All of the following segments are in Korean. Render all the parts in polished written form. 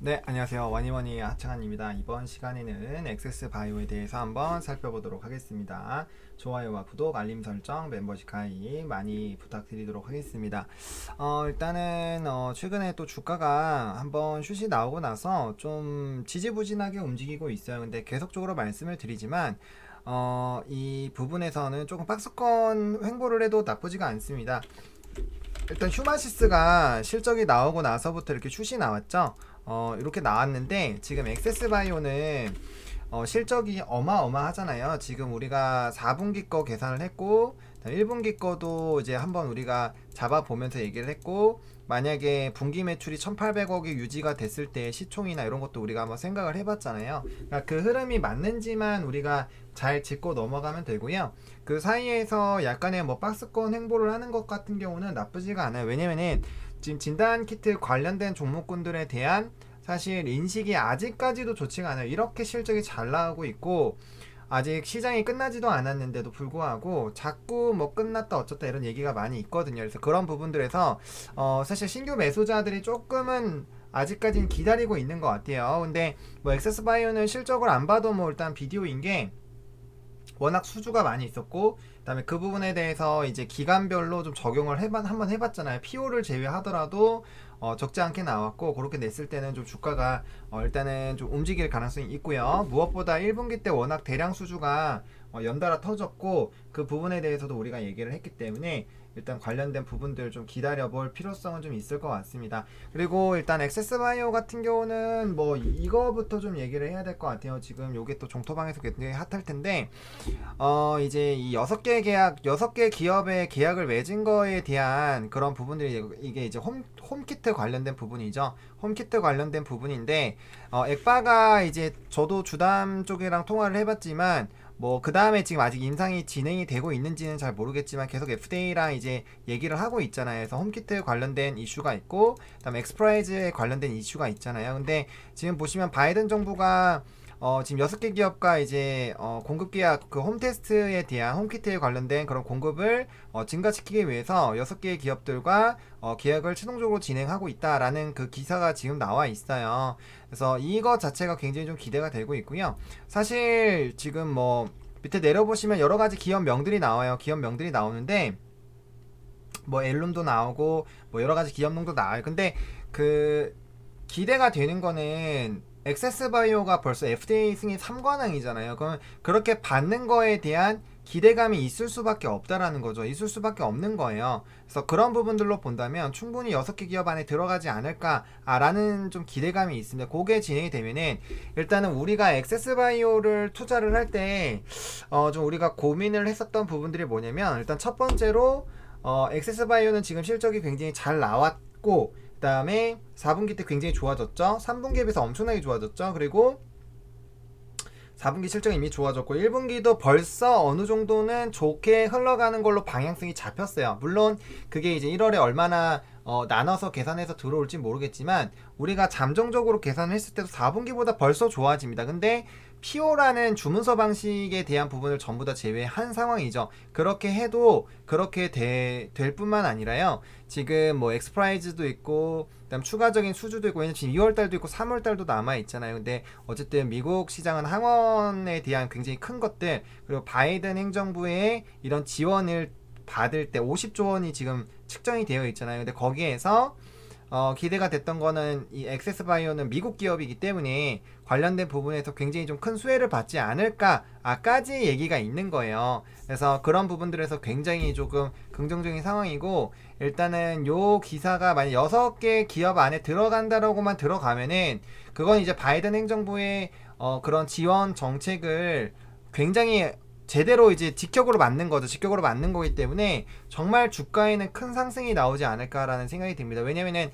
네, 안녕하세요. 와니머니 하창한입니다. 이번 시간에는 액세스바이오에 대해서 한번 살펴보도록 하겠습니다. 좋아요와 구독, 알림 설정, 멤버십 가입 많이 부탁드리도록 하겠습니다. 일단은 최근에 또 주가가 한번 슛이 나오고 나서 좀 지지부진하게 움직이고 있어요. 근데 계속적으로 말씀을 드리지만 이 부분에서는 조금 박스권 횡보를 해도 나쁘지가 않습니다. 일단 휴마시스가 실적이 나오고 나서부터 이렇게 슛이 나왔죠. 이렇게 나왔는데 지금 액세스바이오는 실적이 어마어마하잖아요. 지금 우리가 4분기 거 계산을 했고 1분기 거도 이제 한번 우리가 잡아보면서 얘기를 했고, 만약에 분기 매출이 1800억이 유지가 됐을 때 시총이나 이런 것도 우리가 한번 생각을 해봤잖아요. 그러니까 그 흐름이 맞는지만 우리가 잘 짚고 넘어가면 되고요. 그 사이에서 약간의 뭐 박스권 행보를 하는 것 같은 경우는 나쁘지가 않아요. 왜냐면은 지금 진단키트 관련된 종목군들에 대한 사실 인식이 아직까지도 좋지가 않아요. 이렇게 실적이 잘 나오고 있고 아직 시장이 끝나지도 않았는데도 불구하고 자꾸 뭐 끝났다 어쩌다 이런 얘기가 많이 있거든요. 그래서 그런 부분들에서 사실 신규 매수자들이 조금은 아직까지는 기다리고 있는 것 같아요. 근데 뭐 액세스바이오는 실적을 안 봐도 뭐 일단 비디오인 게 워낙 수주가 많이 있었고, 그다음에 그 부분에 대해서 이제 기간별로 좀 적용을 한번 해봤잖아요. PO를 제외하더라도 적지 않게 나왔고, 그렇게 냈을 때는 좀 주가가 일단은 좀 움직일 가능성이 있고요. 무엇보다 1분기 때 워낙 대량 수주가 연달아 터졌고, 그 부분에 대해서도 우리가 얘기를 했기 때문에 일단 관련된 부분들 좀 기다려볼 필요성은 좀 있을 것 같습니다. 그리고 일단 액세스바이오 같은 경우는 뭐 이거부터 좀 얘기를 해야 될 것 같아요. 지금 요게 또 종토방에서 굉장히 핫할 텐데, 이제 이 6개 기업의 계약을 맺은 거에 대한 그런 부분들이, 이게 이제 홈키트 관련된 부분이죠. 홈키트 관련된 부분인데, 액바가 이제 저도 주담 쪽이랑 통화를 해봤지만, 뭐 그 다음에 지금 아직 임상이 진행이 되고 있는지는 잘 모르겠지만 계속 FDA랑 이제 얘기를 하고 있잖아요. 그래서 홈키트 관련된 이슈가 있고, 그다음에 엑스프라이즈에 관련된 이슈가 있잖아요. 근데 지금 보시면 바이든 정부가 지금 6개 기업과 이제 공급 계약, 그 홈테스트에 대한 홈키트에 관련된 그런 공급을 증가시키기 위해서 6개 기업들과 계약을 최종적으로 진행하고 있다라는 그 기사가 지금 나와 있어요. 그래서 이거 자체가 굉장히 좀 기대가 되고 있고요. 사실 지금 뭐 밑에 내려보시면 여러 가지 기업명들이 나와요. 기업명들이 나오는데 뭐 엘룸도 나오고 뭐 여러 가지 기업명도 나와요. 근데 그 기대가 되는 거는 액세스바이오가 벌써 FDA 승인 3관왕이잖아요. 그럼 그렇게 받는 거에 대한 기대감이 있을 수밖에 없다라는 거죠. 있을 수밖에 없는 거예요. 그래서 그런 부분들로 본다면 충분히 6개 기업 안에 들어가지 않을까라는 좀 기대감이 있습니다. 그게 진행이 되면은 일단은 우리가 액세스바이오를 투자를 할 때 좀 우리가 고민을 했었던 부분들이 뭐냐면, 일단 첫 번째로 액세스바이오는 지금 실적이 굉장히 잘 나왔고, 그 다음에 4분기 때 굉장히 좋아졌죠. 3분기에 비해서 엄청나게 좋아졌죠. 그리고 4분기 실적이 이미 좋아졌고 1분기도 벌써 어느 정도는 좋게 흘러가는 걸로 방향성이 잡혔어요. 물론 그게 이제 1월에 얼마나 나눠서 계산해서 들어올지 모르겠지만 우리가 잠정적으로 계산했을 때도 4분기보다 벌써 좋아집니다. 근데 PO라는 주문서 방식에 대한 부분을 전부 다 제외한 상황이죠. 그렇게 해도 그렇게 될 뿐만 아니라요. 지금 뭐 엑스프라이즈도 있고, 그다음 추가적인 수주도 있고, 왜냐면 지금 2월달도 있고 3월달도 남아 있잖아요. 근데 어쨌든 미국 시장은 항원에 대한 굉장히 큰 것들, 그리고 바이든 행정부의 이런 지원을 받을 때 50조 원이 지금 측정이 되어 있잖아요. 근데 거기에서 기대가 됐던 거는 이 액세스바이오는 미국 기업이기 때문에 관련된 부분에서 굉장히 좀 큰 수혜를 받지 않을까까지 얘기가 있는 거예요. 그래서 그런 부분들에서 굉장히 조금 긍정적인 상황이고, 일단은 요 기사가 만약 6개 기업 안에 들어간다라고만 들어가면은 그건 이제 바이든 행정부의 그런 지원 정책을 굉장히 제대로 이제 직격으로 맞는 거죠. 직격으로 맞는 거기 때문에 정말 주가에는 큰 상승이 나오지 않을까라는 생각이 듭니다. 왜냐면은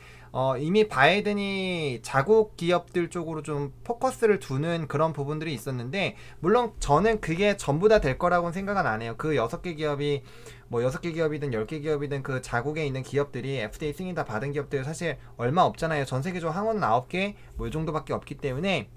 이미 바이든이 자국 기업들 쪽으로 좀 포커스를 두는 그런 부분들이 있었는데, 물론 저는 그게 전부 다 될 거라고는 생각은 안 해요. 그 6개 기업이 뭐 6개 기업이든 10개 기업이든 그 자국에 있는 기업들이 FDA 승인 다 받은 기업들 사실 얼마 없잖아요. 전 세계적으로 항원은 9개 뭐 이 정도밖에 없기 때문에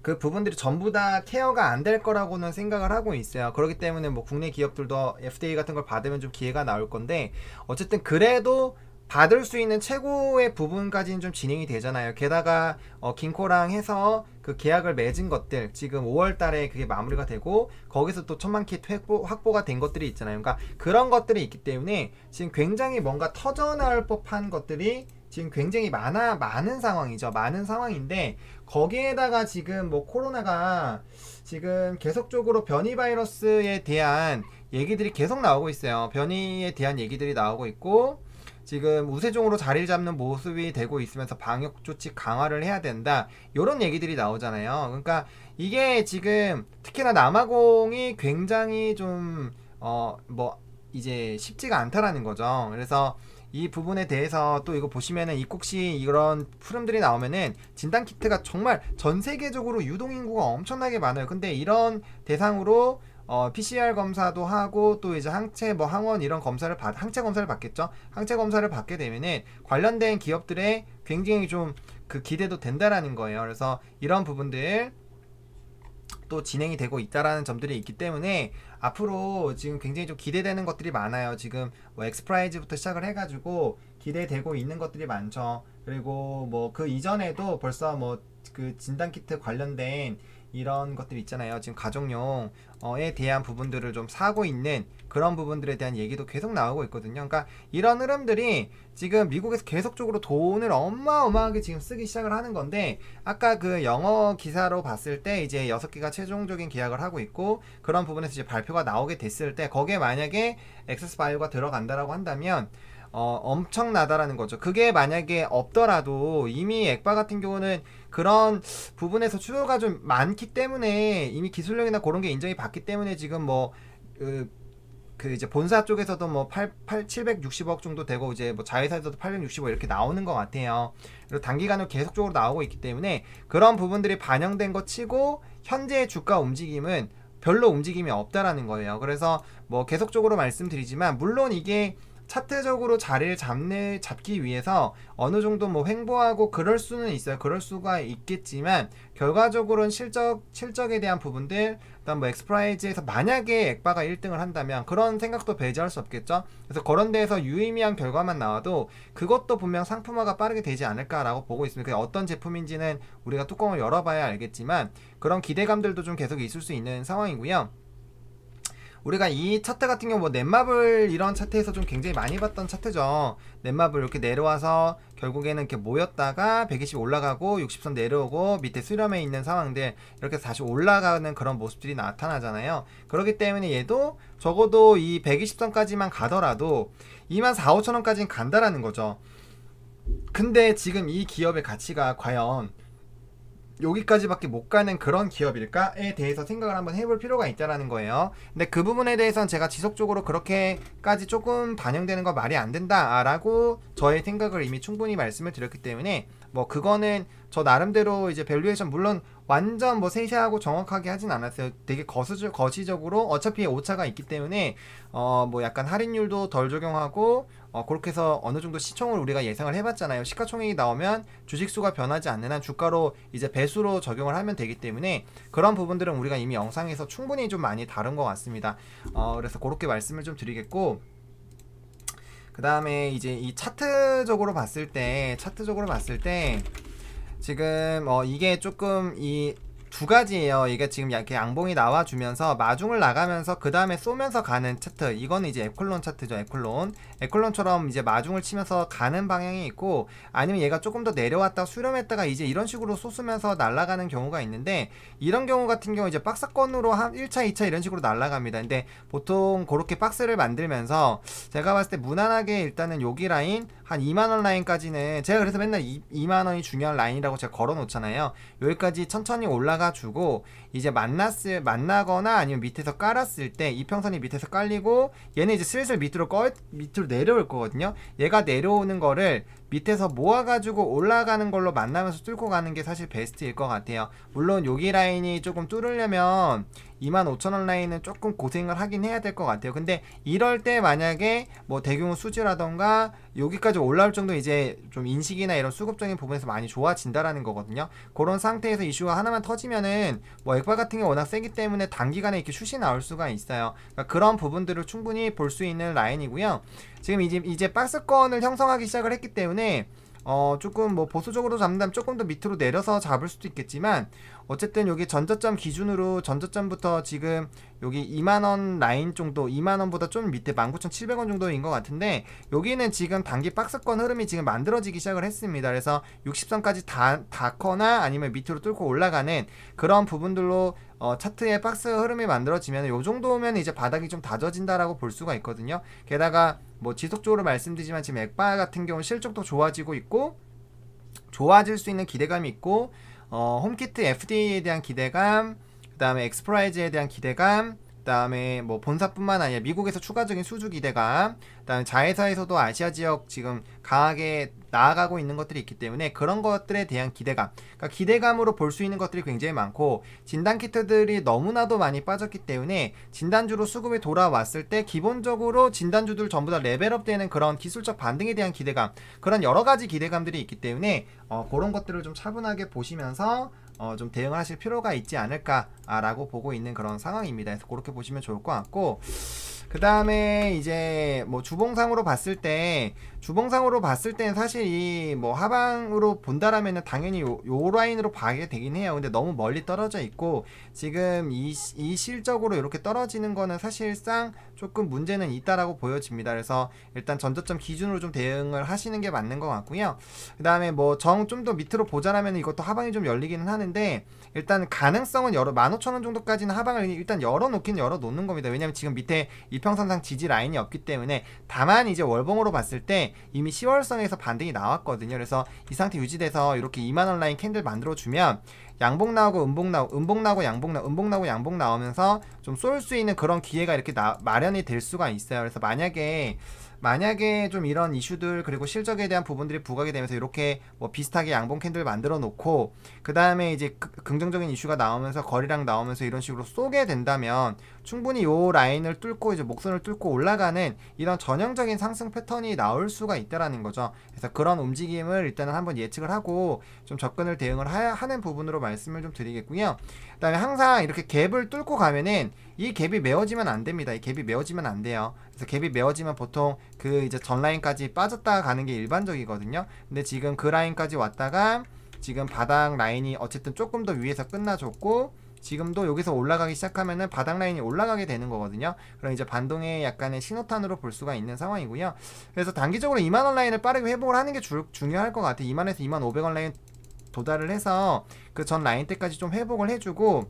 그 부분들이 전부 다 케어가 안 될 거라고는 생각을 하고 있어요. 그렇기 때문에 뭐 국내 기업들도 FDA 같은 걸 받으면 좀 기회가 나올 건데, 어쨌든 그래도 받을 수 있는 최고의 부분까지는 좀 진행이 되잖아요. 게다가 긴코랑 해서 그 계약을 맺은 것들 지금 5월 달에 그게 마무리가 되고 거기서 또 1000만 킷 확보가 된 것들이 있잖아요. 그러니까 그런 것들이 있기 때문에 지금 굉장히 뭔가 터져나올 법한 것들이 지금 굉장히 많은 상황이죠. 많은 상황인데 거기에다가 지금 뭐 코로나가 지금 계속적으로 변이 바이러스에 대한 얘기들이 계속 나오고 있어요. 변이에 대한 얘기들이 나오고 있고 지금 우세종으로 자리를 잡는 모습이 되고 있으면서 방역 조치 강화를 해야 된다. 이런 얘기들이 나오잖아요. 그러니까 이게 지금 특히나 남아공이 굉장히 좀 뭐 이제 쉽지가 않다라는 거죠. 그래서 이 부분에 대해서 또 이거 보시면은 입국시 이런 흐름들이 나오면은 진단키트가 정말 전 세계적으로 유동인구가 엄청나게 많아요. 근데 이런 대상으로 PCR 검사도 하고 또 이제 항체 뭐 항원 이런 검사를 항체 검사를 받겠죠. 항체 검사를 받게 되면은 관련된 기업들의 굉장히 좀 그 기대도 된다라는 거예요. 그래서 이런 부분들 또 진행이 되고 있다라는 점들이 있기 때문에 앞으로 지금 굉장히 좀 기대되는 것들이 많아요. 지금 뭐 엑스프라이즈부터 시작을 해가지고 기대되고 있는 것들이 많죠. 그리고 뭐 그 이전에도 벌써 뭐 그 진단키트 관련된 이런 것들 있잖아요. 지금 가정용에 대한 부분들을 좀 사고 있는 그런 부분들에 대한 얘기도 계속 나오고 있거든요. 그러니까 이런 흐름들이 지금 미국에서 계속적으로 돈을 어마어마하게 지금 쓰기 시작을 하는 건데 아까 그 영어 기사로 봤을 때 이제 6개가 최종적인 계약을 하고 있고 그런 부분에서 이제 발표가 나오게 됐을 때 거기에 만약에 엑세스바이오가 들어간다라고 한다면 엄청나다라는 거죠. 그게 만약에 없더라도 이미 액바 같은 경우는 그런 부분에서 수요가 좀 많기 때문에 이미 기술력이나 그런 게 인정이 받기 때문에 지금 뭐 그 이제 본사 쪽에서도 뭐 760억 정도 되고 이제 뭐 자회사에서도 860억 이렇게 나오는 것 같아요. 그리고 단기간으로 계속적으로 나오고 있기 때문에 그런 부분들이 반영된 것 치고 현재의 주가 움직임은 별로 움직임이 없다라는 거예요. 그래서 뭐 계속적으로 말씀드리지만 물론 이게 차트적으로 자리를 잡기 위해서 어느 정도 뭐 횡보하고 그럴 수는 있어요. 그럴 수가 있겠지만 결과적으로는 실적에 대한 부분들, 그다음 뭐 엑스프라이즈에서 만약에 액바가 1등을 한다면 그런 생각도 배제할 수 없겠죠. 그래서 그런 데에서 유의미한 결과만 나와도 그것도 분명 상품화가 빠르게 되지 않을까라고 보고 있습니다. 그게 어떤 제품인지는 우리가 뚜껑을 열어봐야 알겠지만 그런 기대감들도 좀 계속 있을 수 있는 상황이고요. 우리가 이 차트 같은 경우 뭐 넷마블 이런 차트에서 좀 굉장히 많이 봤던 차트죠. 넷마블 이렇게 내려와서 결국에는 이렇게 모였다가 120 올라가고 60선 내려오고 밑에 수렴해 있는 상황들 이렇게 다시 올라가는 그런 모습들이 나타나잖아요. 그렇기 때문에 얘도 적어도 이 120선까지만 가더라도 24,000~25,000원까지는 간다라는 거죠. 근데 지금 이 기업의 가치가 과연 여기까지밖에 못 가는 그런 기업일까에 대해서 생각을 한번 해볼 필요가 있다라는 거예요. 근데 그 부분에 대해서는 제가 지속적으로 그렇게까지 조금 반영되는 거 말이 안 된다라고 저의 생각을 이미 충분히 말씀을 드렸기 때문에 뭐 그거는 저 나름대로 이제 밸류에이션 물론 완전 뭐 세세하고 정확하게 하진 않았어요. 되게 거시적으로 어차피 오차가 있기 때문에 뭐 약간 할인율도 덜 적용하고 그렇게 해서 어느 정도 시총을 우리가 예상을 해봤잖아요. 시가총액이 나오면 주식수가 변하지 않는 한 주가로 이제 배수로 적용을 하면 되기 때문에 그런 부분들은 우리가 이미 영상에서 충분히 좀 많이 다룬 것 같습니다. 그래서 그렇게 말씀을 좀 드리겠고 그 다음에 이제 이 차트적으로 봤을 때 지금 이게 조금 이 두 가지예요. 이게 지금 이렇게 양봉이 나와주면서 마중을 나가면서 그 다음에 쏘면서 가는 차트. 이거는 이제 에클론 차트죠. 에클론처럼 이제 마중을 치면서 가는 방향이 있고 아니면 얘가 조금 더 내려왔다가 수렴했다가 이제 이런 식으로 쏘면서 날아가는 경우가 있는데 이런 경우 같은 경우 이제 박스권으로 한 1차, 2차 이런 식으로 날아갑니다. 근데 보통 그렇게 박스를 만들면서 제가 봤을 때 무난하게 일단은 여기 라인 한 2만원 라인까지는 제가 그래서 맨날 2만원이 중요한 라인이라고 제가 걸어 놓잖아요. 여기까지 천천히 올라가 주고 이제 만나거나 아니면 밑에서 깔았을 때 이평선이 밑에서 깔리고 얘는 이제 슬슬 밑으로 내려올 거거든요. 얘가 내려오는 거를 밑에서 모아가지고 올라가는 걸로 만나면서 뚫고 가는 게 사실 베스트일 것 같아요. 물론 여기 라인이 조금 뚫으려면 25,000원 라인은 조금 고생을 하긴 해야 될 것 같아요. 근데 이럴 때 만약에 뭐 대규모 수지라던가 여기까지 올라올 정도 이제 좀 인식이나 이런 수급적인 부분에서 많이 좋아진다라는 거거든요. 그런 상태에서 이슈가 하나만 터지면은 뭐 액바 같은 게 워낙 세기 때문에 단기간에 이렇게 슛이 나올 수가 있어요. 그러니까 그런 부분들을 충분히 볼 수 있는 라인이고요. 지금 이제 박스권을 형성하기 시작을 했기 때문에 조금 뭐 보수적으로 잡는다면 조금 더 밑으로 내려서 잡을 수도 있겠지만, 어쨌든 여기 전저점 기준으로 전저점부터 지금 여기 2만원 라인 정도, 2만원보다 좀 밑에 19,700원 정도인 것 같은데, 여기는 지금 단기 박스권 흐름이 지금 만들어지기 시작을 했습니다. 그래서 60선까지 닿거나 아니면 밑으로 뚫고 올라가는 그런 부분들로 차트의 박스 흐름이 만들어지면 요 정도면 이제 바닥이 좀 다져진다라고 볼 수가 있거든요. 게다가 뭐 지속적으로 말씀드리지만 지금 액바 같은 경우는 실적도 좋아지고 있고, 좋아질 수 있는 기대감이 있고, 홈키트 FDA에 대한 기대감, 그 다음에 엑스프라이즈에 대한 기대감, 그 다음에 뭐 본사뿐만 아니라 미국에서 추가적인 수주 기대감, 그 다음에 자회사에서도 아시아 지역 지금 강하게 나아가고 있는 것들이 있기 때문에 그런 것들에 대한 기대감, 그러니까 기대감으로 볼 수 있는 것들이 굉장히 많고, 진단키트들이 너무나도 많이 빠졌기 때문에 진단주로 수급이 돌아왔을 때 기본적으로 진단주들 전부 다 레벨업 되는 그런 기술적 반등에 대한 기대감, 그런 여러가지 기대감들이 있기 때문에 그런 것들을 좀 차분하게 보시면서 좀 대응을 하실 필요가 있지 않을까라고 보고 있는 그런 상황입니다. 그래서 그렇게 보시면 좋을 것 같고, 그 다음에 이제 뭐 주봉상으로 봤을 때는 사실 이 뭐 하방으로 본다라면은 당연히 요 라인으로 봐야 되긴 해요. 근데 너무 멀리 떨어져 있고, 지금 이 실적으로 이렇게 떨어지는 거는 사실상 조금 문제는 있다라고 보여집니다. 그래서 일단 전저점 기준으로 좀 대응을 하시는 게 맞는 것 같고요. 그 다음에 뭐 좀 더 밑으로 보자라면 이것도 하방이 좀 열리기는 하는데, 일단 가능성은 15,000원 정도까지는 하방을 일단 열어놓는 겁니다. 왜냐면 지금 밑에 이평선상 지지 라인이 없기 때문에. 다만 이제 월봉으로 봤을 때 이미 10월선에서 반등이 나왔거든요. 그래서 이 상태 유지돼서 이렇게 2만원 라인 캔들 만들어주면 양봉 나오고 음봉 나오고 양봉 나오면서 좀 쏠 수 있는 그런 기회가 이렇게 마련이 될 수가 있어요. 그래서 만약에 좀 이런 이슈들, 그리고 실적에 대한 부분들이 부각이 되면서 이렇게 뭐 비슷하게 양봉 캔들 만들어 놓고, 그 다음에 이제 긍정적인 이슈가 나오면서 거리랑 나오면서 이런 식으로 쏘게 된다면 충분히 요 라인을 뚫고 이제 목선을 뚫고 올라가는 이런 전형적인 상승 패턴이 나올 수가 있다라는 거죠. 그래서 그런 움직임을 일단은 한번 예측을 하고 좀 접근을 대응을 하는 부분으로 말씀을 좀 드리겠고요. 그 다음에 항상 이렇게 갭을 뚫고 가면은 이 갭이 메워지면 안 됩니다. 이 갭이 메워지면 안 돼요. 그래서 갭이 메워지면 보통 그 이제 전 라인까지 빠졌다가 가는 게 일반적이거든요. 근데 지금 그 라인까지 왔다가 지금 바닥 라인이 어쨌든 조금 더 위에서 끝나줬고, 지금도 여기서 올라가기 시작하면은 바닥 라인이 올라가게 되는 거거든요. 그럼 이제 반동의 약간의 신호탄으로 볼 수가 있는 상황이고요. 그래서 단기적으로 2만원 라인을 빠르게 회복을 하는 게 중요할 것 같아요. 2만에서 2만500원 라인 도달을 해서 그 전 라인 때까지 좀 회복을 해주고,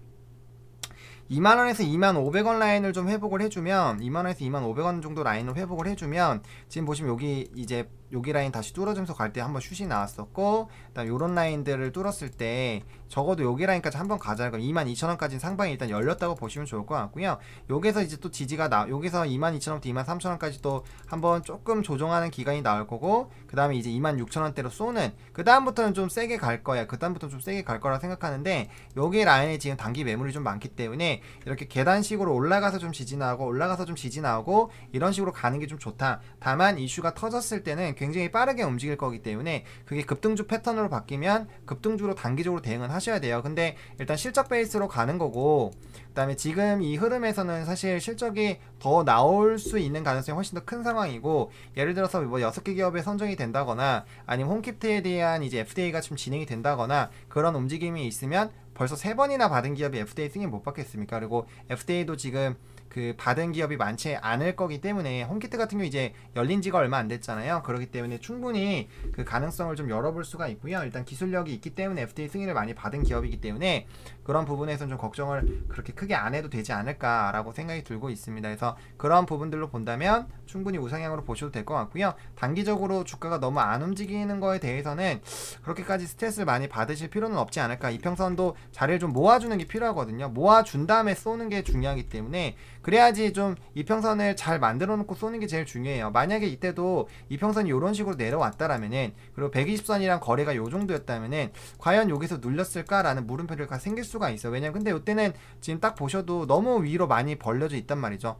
2만원에서 2만500원 라인을 좀 회복을 해주면, 2만원에서 2만500원 정도 라인을 회복을 해주면, 지금 보시면 여기 이제 여기 라인 다시 뚫어주면서 갈 때 한번 슛이 나왔었고, 그다음 요런 라인들을 뚫었을 때 적어도 여기 라인까지 한번 가자. 그럼 22,000원까지 상방이 일단 열렸다고 보시면 좋을 것 같고요. 여기서 이제 또 지지가 여기서 22,000원부터 23,000원까지 또 한번 조금 조정하는 기간이 나올 거고, 그 다음에 이제 26,000원대로 쏘는, 그 다음부터는 좀 세게 갈 거야. 그 다음부터는 좀 세게 갈 거라 생각하는데, 여기 라인에 지금 단기 매물이 좀 많기 때문에 이렇게 계단식으로 올라가서 좀 지지 나오고 올라가서 좀 지지 나오고 이런 식으로 가는 게 좀 좋다. 다만 이슈가 터졌을 때는 굉장히 빠르게 움직일 거기 때문에 그게 급등주 패턴으로 바뀌면 급등주로 단기적으로 대응은 하셔야 돼요. 근데 일단 실적 베이스로 가는 거고, 그 다음에 지금 이 흐름에서는 사실 실적이 더 나올 수 있는 가능성이 훨씬 더 큰 상황이고, 예를 들어서 뭐 6개 기업에 선정이 된다거나 아니면 홈키트에 대한 이제 FDA가 좀 진행이 된다거나 그런 움직임이 있으면 벌써 3번이나 받은 기업이 FDA 승인 못 받겠습니까? 그리고 FDA도 지금 그 받은 기업이 많지 않을 거기 때문에, 홈키트 같은 경우 이제 열린 지가 얼마 안 됐잖아요. 그렇기 때문에 충분히 그 가능성을 좀 열어볼 수가 있고요. 일단 기술력이 있기 때문에 FDA 승인을 많이 받은 기업이기 때문에 그런 부분에서는 좀 걱정을 그렇게 크게 안 해도 되지 않을까라고 생각이 들고 있습니다. 그래서 그런 부분들로 본다면 충분히 우상향으로 보셔도 될 것 같고요. 단기적으로 주가가 너무 안 움직이는 거에 대해서는 그렇게까지 스트레스를 많이 받으실 필요는 없지 않을까. 이평선도 자리를 좀 모아주는 게 필요하거든요. 모아준 다음에 쏘는 게 중요하기 때문에, 그래야지 좀 이평선을 잘 만들어 놓고 쏘는 게 제일 중요해요. 만약에 이때도 이평선이 이런 식으로 내려왔다라면은, 그리고 120선이랑 거래가 요 정도였다면은 과연 여기서 눌렸을까라는 물음표가 생길 수가 있어요. 왜냐면 근데 이때는 지금 딱 보셔도 너무 위로 많이 벌려져 있단 말이죠.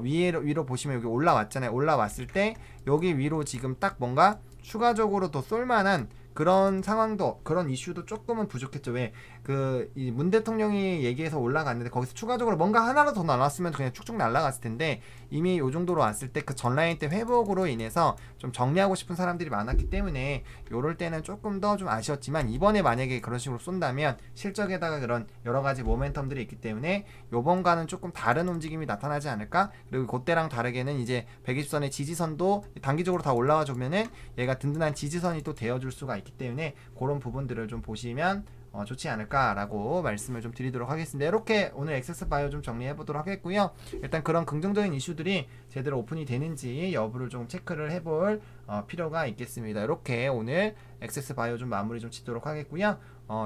위로 보시면 여기 올라왔잖아요. 올라왔을 때 여기 위로 지금 딱 뭔가 추가적으로 더 쏠만한 그런 상황도 그런 이슈도 조금은 부족했죠. 왜 그 이 문 대통령이 얘기해서 올라갔는데 거기서 추가적으로 뭔가 하나라도 더 나왔으면 그냥 쭉쭉 날아갔을 텐데 이미 요 정도로 왔을 때 그 전라인 때 회복으로 인해서 좀 정리하고 싶은 사람들이 많았기 때문에 요럴 때는 조금 더 좀 아쉬웠지만 이번에 만약에 그런 식으로 쏜다면 실적에다가 그런 여러 가지 모멘텀들이 있기 때문에 요번과는 조금 다른 움직임이 나타나지 않을까. 그리고 그때랑 다르게는 이제 120선의 지지선도 단기적으로 다 올라와 주면은 얘가 든든한 지지선이 또 되어줄 수가 있기 때문에 그런 부분들을 좀 보시면 좋지 않을까라고 말씀을 좀 드리도록 하겠습니다. 이렇게 오늘 액세스 바이오 좀 정리해 보도록 하겠고요. 일단 그런 긍정적인 이슈들이 제대로 오픈이 되는지 여부를 좀 체크를 해볼 필요가 있겠습니다. 이렇게 오늘 액세스 바이오 좀 마무리 좀 짓도록 하겠고요.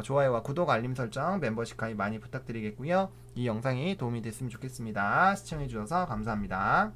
좋아요와 구독, 알림 설정, 멤버십 가입 많이 부탁드리겠고요. 이 영상이 도움이 됐으면 좋겠습니다. 시청해 주셔서 감사합니다.